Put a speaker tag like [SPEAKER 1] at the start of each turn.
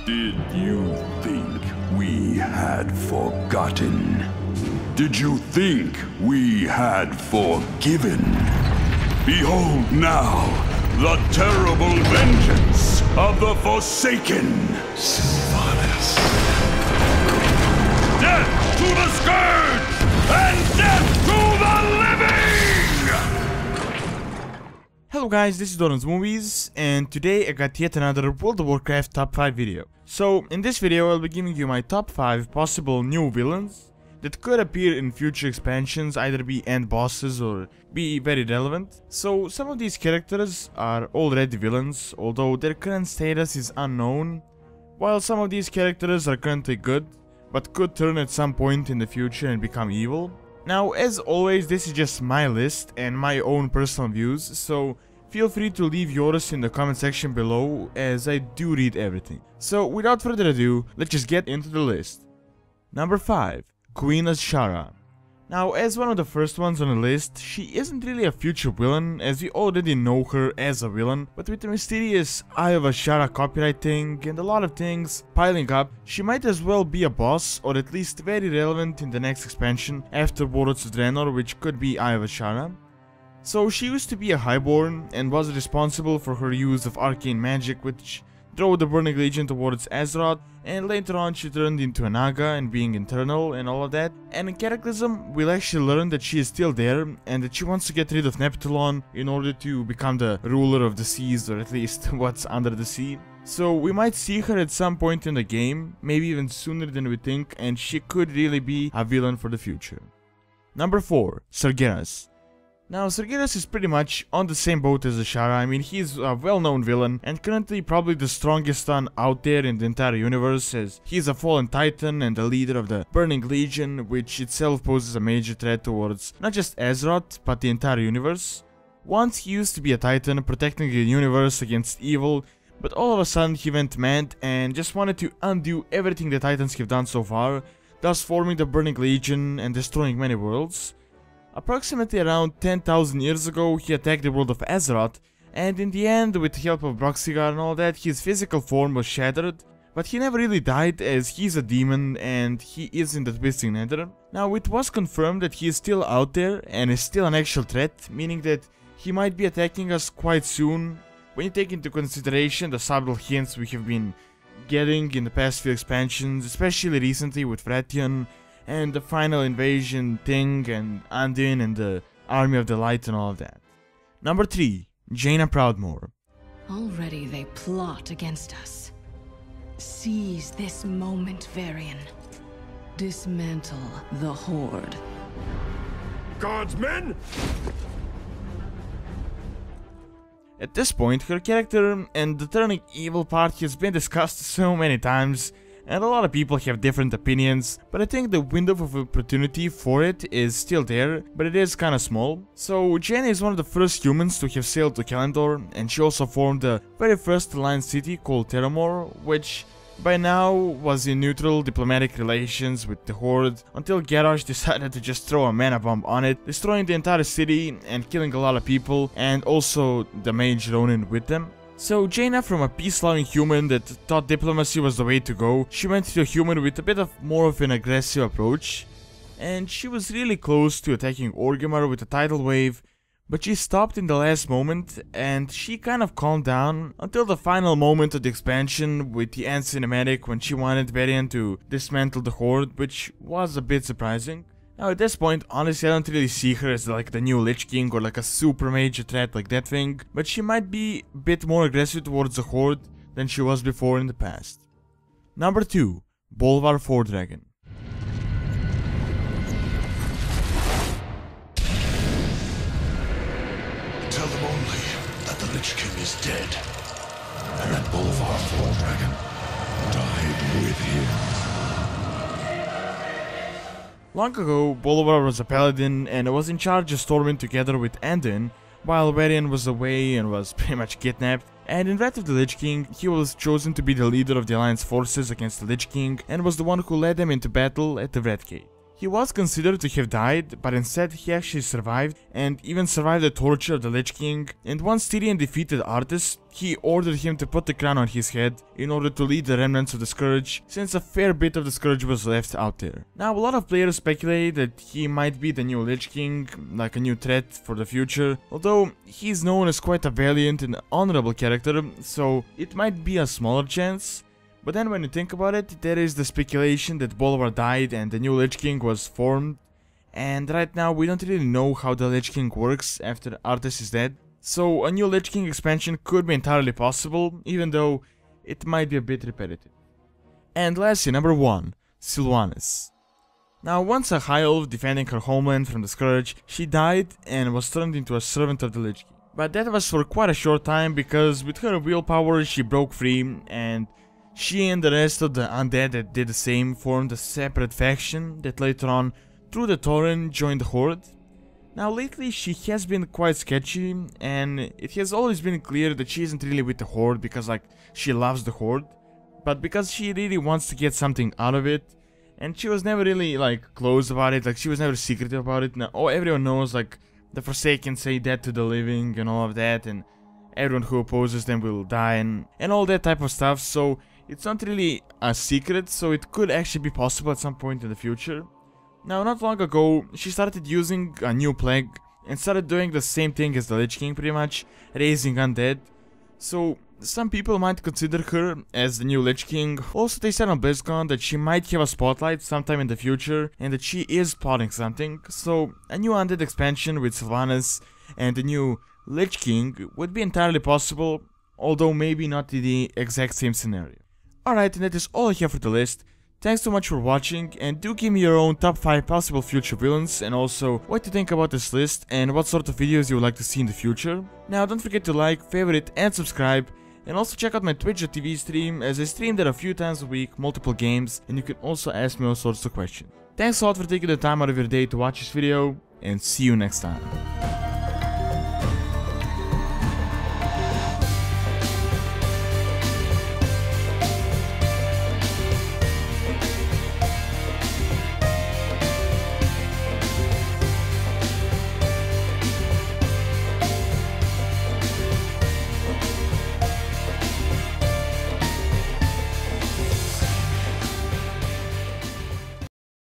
[SPEAKER 1] Did you think we had forgotten? Did you think we had forgiven? Behold now the terrible vengeance of the Forsaken! Sylvanas. Death to the Scourge! And death to the living!
[SPEAKER 2] Hello guys, this is Doran's Movies, and today I got yet another World of Warcraft top 5 video. So, in this video I'll be giving you my top 5 possible new villains that could appear in future expansions, either be end bosses or be very relevant. So some of these characters are already villains, although their current status is unknown, while some of these characters are currently good, but could turn at some point in the future and become evil. Now, as always, this is just my list and my own personal views, so feel free to leave yours in the comment section below, as I do read everything. So without further ado, let's just get into the list. Number 5. Queen Azshara. Now, as one of the first ones on the list, she isn't really a future villain, as we already know her as a villain, but with the mysterious Eye of Azshara copyright thing and a lot of things piling up, she might as well be a boss, or at least very relevant in the next expansion after Warcraft Windrunner, which could be Eye of Azshara. So she used to be a highborn and was responsible for her use of arcane magic, which drove the Burning Legion towards Azeroth, and later on she turned into a Naga and being internal and all of that. And in Cataclysm, we'll actually learn that she is still there and that she wants to get rid of Neptulon in order to become the ruler of the seas, or at least what's under the sea. So we might see her at some point in the game, maybe even sooner than we think, and she could really be a villain for the future. Number 4. Sargeras. Now, Sargeras is pretty much on the same boat as Azshara. I mean, he's a well-known villain and currently probably the strongest one out there in the entire universe, as he's a fallen titan and the leader of the Burning Legion, which itself poses a major threat towards not just Azeroth, but the entire universe. Once he used to be a titan protecting the universe against evil, but all of a sudden he went mad and just wanted to undo everything the titans have done so far, thus forming the Burning Legion and destroying many worlds. Approximately around 10,000 years ago, he attacked the world of Azeroth, and in the end, with the help of Broxigar and all that, his physical form was shattered, but he never really died, as he's a demon and he is in the Twisting Nether. Now, it was confirmed that he is still out there and is still an actual threat, meaning that he might be attacking us quite soon, when you take into consideration the subtle hints we have been getting in the past few expansions, especially recently with Vrathion, and the final invasion thing, and Undine and the Army of the Light and all of that. Number 3. Jaina Proudmoore.
[SPEAKER 3] Already they plot against us. Seize this moment, Varian. Dismantle the Horde.
[SPEAKER 1] Guardsmen!
[SPEAKER 2] At this point, her character and the turning evil part has been discussed so many times, and a lot of people have different opinions, but I think the window of opportunity for it is still there, but it is kinda small. So Jaina is one of the first humans to have sailed to Kalandor, and she also formed the very first alliance city called Terramore, which by now was in neutral diplomatic relations with the Horde, until Garrosh decided to just throw a mana bomb on it, destroying the entire city and killing a lot of people, and also the mage Ronin with them. So Jaina, from a peace-loving human that thought diplomacy was the way to go, she went to a human with a bit of more of an aggressive approach, and she was really close to attacking Orgrimmar with a tidal wave, but she stopped in the last moment and she kind of calmed down until the final moment of the expansion with the end cinematic, when she wanted Varian to dismantle the Horde, which was a bit surprising. Now at this point, honestly, I don't really see her as like the new Lich King or like a super major threat like that thing, but she might be a bit more aggressive towards the Horde than she was before in the past. Number 2. Bolvar Fordragon.
[SPEAKER 4] Tell them only that the Lich King is dead, and that Bolvar Fordragon died with him.
[SPEAKER 2] Long ago, Bolvar was a paladin and was in charge of storming together with Andin, while Varian was away and was pretty much kidnapped. And in Wrath of the Lich King, he was chosen to be the leader of the Alliance forces against the Lich King, and was the one who led them into battle at the Red Gate. He was considered to have died, but instead he actually survived, and even survived the torture of the Lich King, and once Tyrion defeated Arthas, he ordered him to put the crown on his head in order to lead the remnants of the Scourge, since a fair bit of the Scourge was left out there. Now, a lot of players speculate that he might be the new Lich King, like a new threat for the future, although he's known as quite a valiant and honorable character, so it might be a smaller chance. But then when you think about it, there is the speculation that Bolvar died and the new Lich King was formed, and right now we don't really know how the Lich King works after Arthas is dead. So a new Lich King expansion could be entirely possible, even though it might be a bit repetitive. And lastly, number 1, Sylvanas. Now, once a high elf defending her homeland from the Scourge, she died and was turned into a servant of the Lich King. But that was for quite a short time, because with her willpower she broke free, and she and the rest of the undead that did the same formed a separate faction that later on, through the Tauren, joined the Horde. Now lately she has been quite sketchy, and it has always been clear that she isn't really with the Horde because like she loves the Horde, but because she really wants to get something out of it, and she was never really like closed about it, like she was never secretive about it. Now everyone knows like the Forsaken say death to the living and all of that, and everyone who opposes them will die and all that type of stuff, so it's not really a secret, so it could actually be possible at some point in the future. Now, not long ago, she started using a new plague and started doing the same thing as the Lich King pretty much, raising undead. So, some people might consider her as the new Lich King. Also, they said on BlizzCon that she might have a spotlight sometime in the future and that she is plotting something. So, a new undead expansion with Sylvanas and the new Lich King would be entirely possible, although maybe not in the exact same scenario. Alright, and that is all I have for the list. Thanks so much for watching, and do give me your own top 5 possible future villains, and also what you think about this list and what sort of videos you would like to see in the future. Now don't forget to like, favorite and subscribe, and also check out my Twitch.tv stream, as I stream there a few times a week, multiple games, and you can also ask me all sorts of questions. Thanks a lot for taking the time out of your day to watch this video, and see you next time.